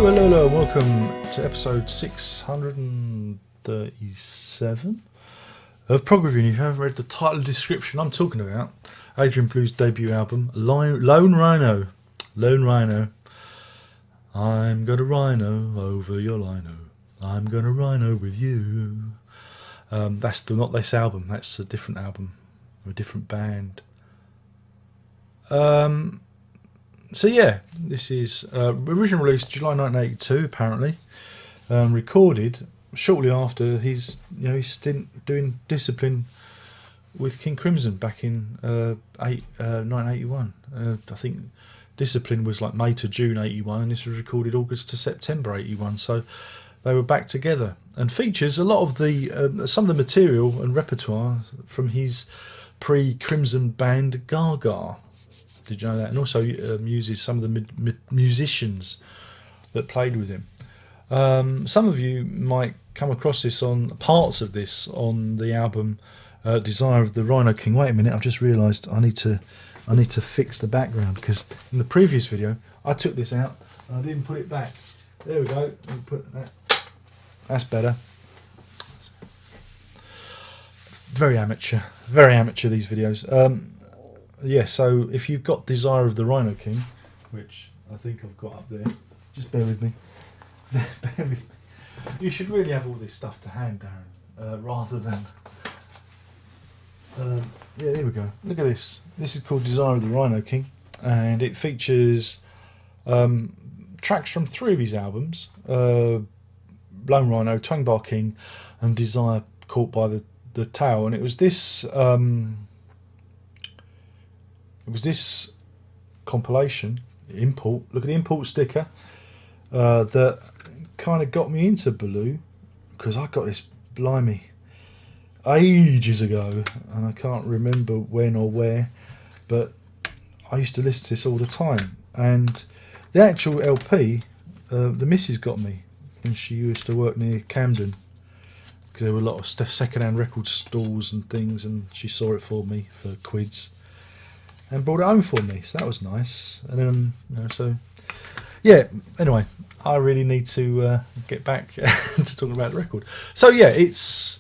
Hello, welcome to episode 637 of Prog Review. If you haven't read the title description, I'm talking about Adrian Belew's debut album, Lone Rhino. Lone Rhino. I'm gonna rhino over your lino. I'm gonna rhino with you. That's not this album, that's a different album, or a different band. So yeah, this is original release July 1982 apparently, recorded shortly after his stint doing Discipline with King Crimson back in 1981. I think Discipline was like May to June 81 and this was recorded August to September 81, so they were back together, and features a lot of the some of the material and repertoire from his pre-Crimson band Gaga. Did you know that? And also uses some of the musicians that played with him. Some of you might come across this on parts of this on the album Desire of the Rhino King. Wait a minute, I've just realised I need to fix the background, because in the previous video I took this out and I didn't put it back. There we go. Let me put that. That's better. Very amateur these videos. Yeah, so if you've got Desire of the Rhino King, which I think I've got up there, just bear with me. Bear with me. You should really have all this stuff to hand, Darren, rather than... yeah, there we go. Look at this. This is called Desire of the Rhino King, and it features tracks from 3 of his albums, Lone Rhino, Twang Bar King, and Desire Caught by the Tail, and it was this... It was this compilation, import, look at the import sticker, that kind of got me into Belew, because I got this, blimey, ages ago, and I can't remember when or where, but I used to listen to this all the time. And the actual LP, the missus got me, and she used to work near Camden, because there were a lot of second-hand record stalls and things, and she saw it for me for quids and brought it home for me, so that was nice. And then, so yeah. Anyway, I really need to get back to talking about the record. So yeah, it's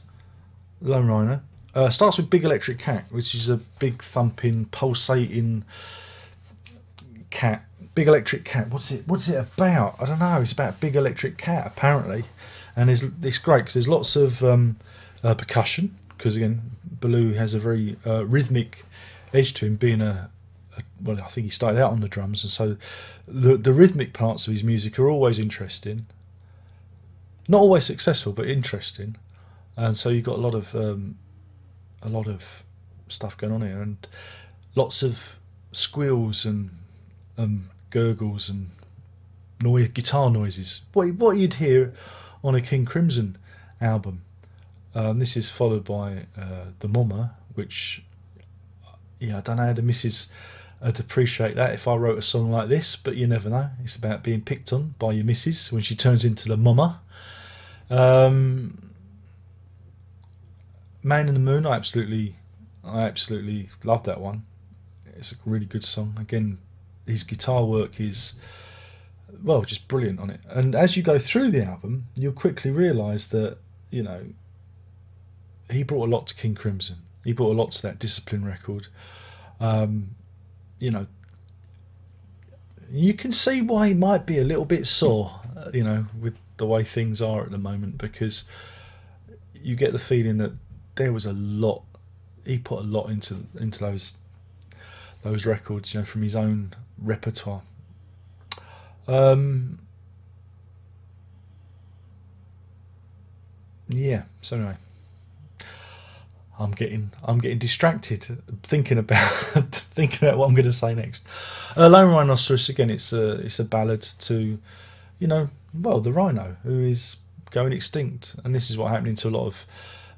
Lone Rhino. Starts with Big Electric Cat, which is a big thumping, pulsating cat. Big Electric Cat. What's it about? I don't know. It's about Big Electric Cat apparently, and it's great because there's lots of percussion. Because again, Belew has a very rhythmic edge to him, being well, I think he started out on the drums, and so the rhythmic parts of his music are always interesting, not always successful, but interesting. And so you've got a lot of stuff going on here, and lots of squeals and gurgles and guitar noises. What you'd hear on a King Crimson album. This is followed by the Mama, which. Yeah, I don't know how the missus would appreciate that if I wrote a song like this, but you never know. It's about being picked on by your missus when she turns into the mama. Man in the Moon, I absolutely love that one. It's a really good song. Again, his guitar work is, well, just brilliant on it. And as you go through the album, you'll quickly realise that, he brought a lot to King Crimson. He brought a lot to that Discipline record. You can see why he might be a little bit sore, with the way things are at the moment, because you get the feeling that there was a lot. He put a lot into those records, from his own repertoire. Yeah. So anyway. I'm getting distracted thinking about what I'm going to say next. Lone Rhinoceros, again, it's a ballad to, the rhino who is going extinct, and this is what happened to a lot of.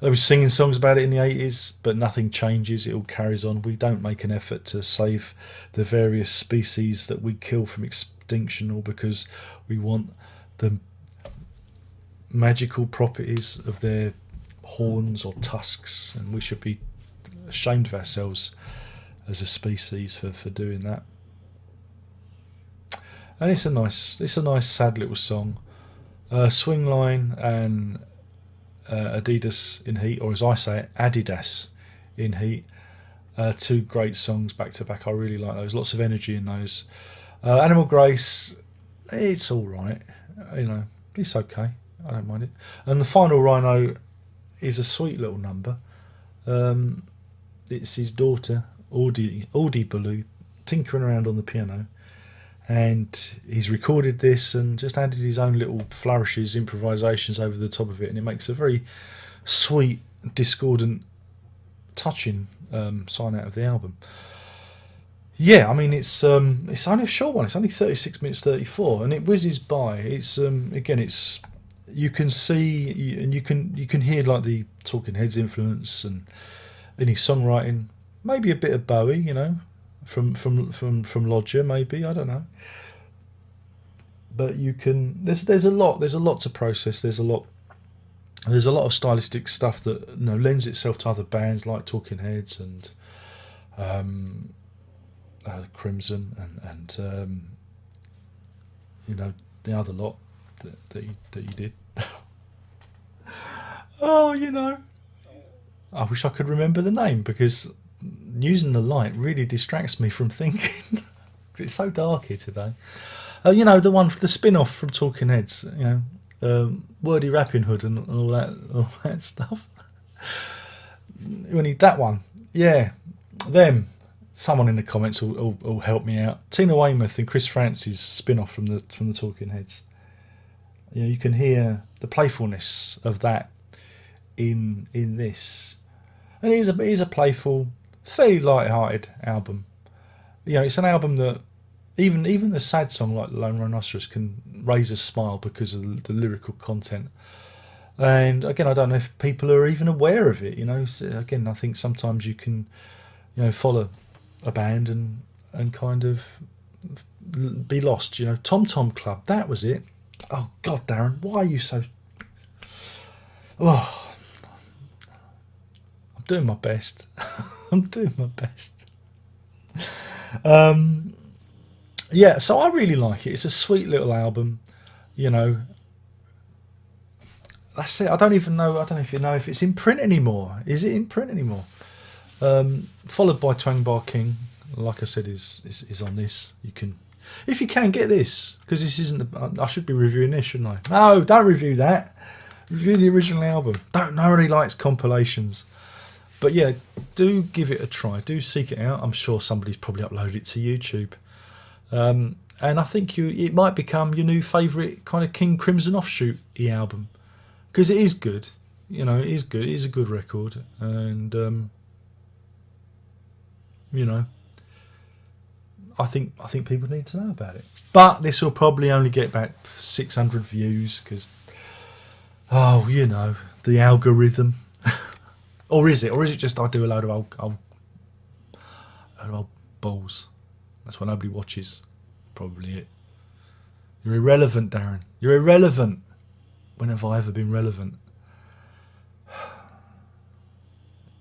They were singing songs about it in the 80s, but nothing changes. It all carries on. We don't make an effort to save the various species that we kill from extinction, or because we want the magical properties of their horns or tusks, and we should be ashamed of ourselves as a species for doing that. and it's a nice sad little song. Swingline and Adidas in Heat, or as I say it, Adidas in Heat. Two great songs back to back. I really like those. Lots of energy in those. Animal Grace, it's all right. It's okay. I don't mind it. And the final Rhino is a sweet little number. It's his daughter, Audie Belew, tinkering around on the piano. And he's recorded this and just added his own little flourishes, improvisations over the top of it. And it makes a very sweet, discordant, touching sign out of the album. Yeah, I mean it's only a short one. It's only 36 minutes 34, and it whizzes by. It's again, it's you can see and you can hear like the Talking Heads influence and in his songwriting, maybe a bit of Bowie, from Lodger, maybe, I don't know. But you can there's a lot to process. There's a lot of stylistic stuff that lends itself to other bands like Talking Heads and Crimson and the other lot that you did. Oh, I wish I could remember the name, because using the light really distracts me from thinking. It's so dark here today. The one, the spin-off from Talking Heads, Wordy Rapping Hood and all that stuff. We need that one. Yeah, them. Someone in the comments will help me out. Tina Weymouth and Chris Francis spin-off from the Talking Heads. You can hear the playfulness of that in this, and it is a playful, fairly light-hearted album. It's an album that even the sad song like Lone Rhinoceros can raise a smile because of the lyrical content. And again, I don't know if people are even aware of it. Again, I think sometimes you can, follow a band and kind of be lost. Tom Tom Club, that was it. Oh God, Darren, why are you so? Oh, I'm doing my best. I'm doing my best. Yeah, so I really like it. It's a sweet little album. That's it. I don't even know if it's in print anymore. Is it in print anymore? Followed by Twang Bar King, like I said, is on this. You can, if you can, get this, because this isn't. I should be reviewing this, shouldn't I? No, don't review that. Review the original album. Nobody likes compilations, but yeah, do give it a try. Do seek it out. I'm sure somebody's probably uploaded it to YouTube, and I think it might become your new favourite kind of King Crimson offshoot album, because it is good. It is good. It is a good record, and I think people need to know about it. But this will probably only get about 600 views because, the algorithm. Or is it? Or is it just I do a load of old balls? That's why nobody watches. Probably it. You're irrelevant, Darren. You're irrelevant. When have I ever been relevant?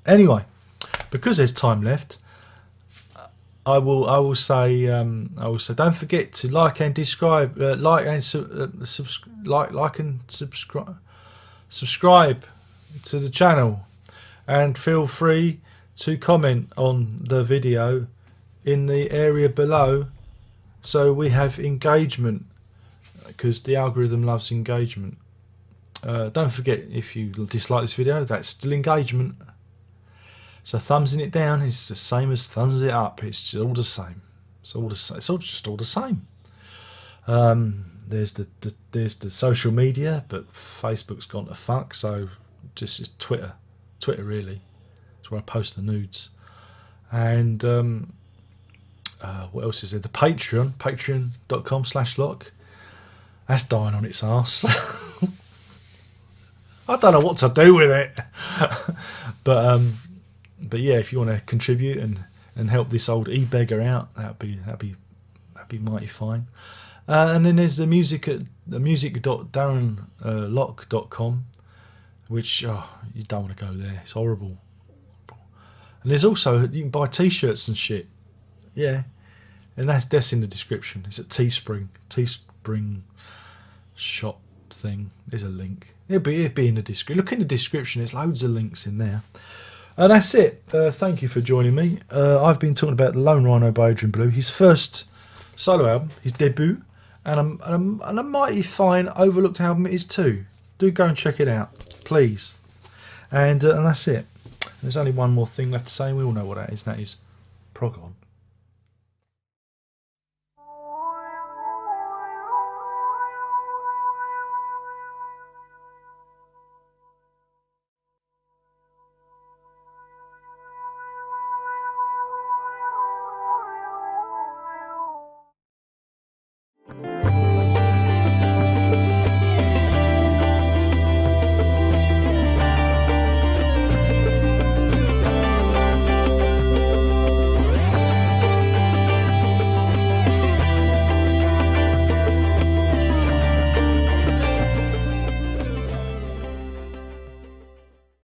Anyway, because there's time left, I will say don't forget to like and subscribe to the channel, and feel free to comment on the video in the area below, so we have engagement, because the algorithm loves engagement. Don't forget, if you dislike this video, that's still engagement. So thumbsing it down is the same as thumbs it up. It's all the same. It's just all the same. There's the social media, but Facebook's gone to fuck. So just it's Twitter really. It's where I post the nudes. And what else is there? The patreon.com/lock. That's dying on its arse. I don't know what to do with it. But yeah, if you want to contribute and help this old e-beggar out, that'd be mighty fine. And then there's the music at the music.darrenlock.com, which you don't want to go there. It's horrible. And there's also, you can buy t-shirts and shit. Yeah, And that's in the description. It's at Teespring shop thing. There's a link. It'll be in the description. Look in the description. There's loads of links in there. And that's it. Thank you for joining me. I've been talking about the Lone Rhino by Adrian Belew, his first solo album, his debut, and a mighty fine overlooked album it is too. Do go and check it out, please. And that's it. There's only one more thing left to say, and we all know what that is, and that is prog on.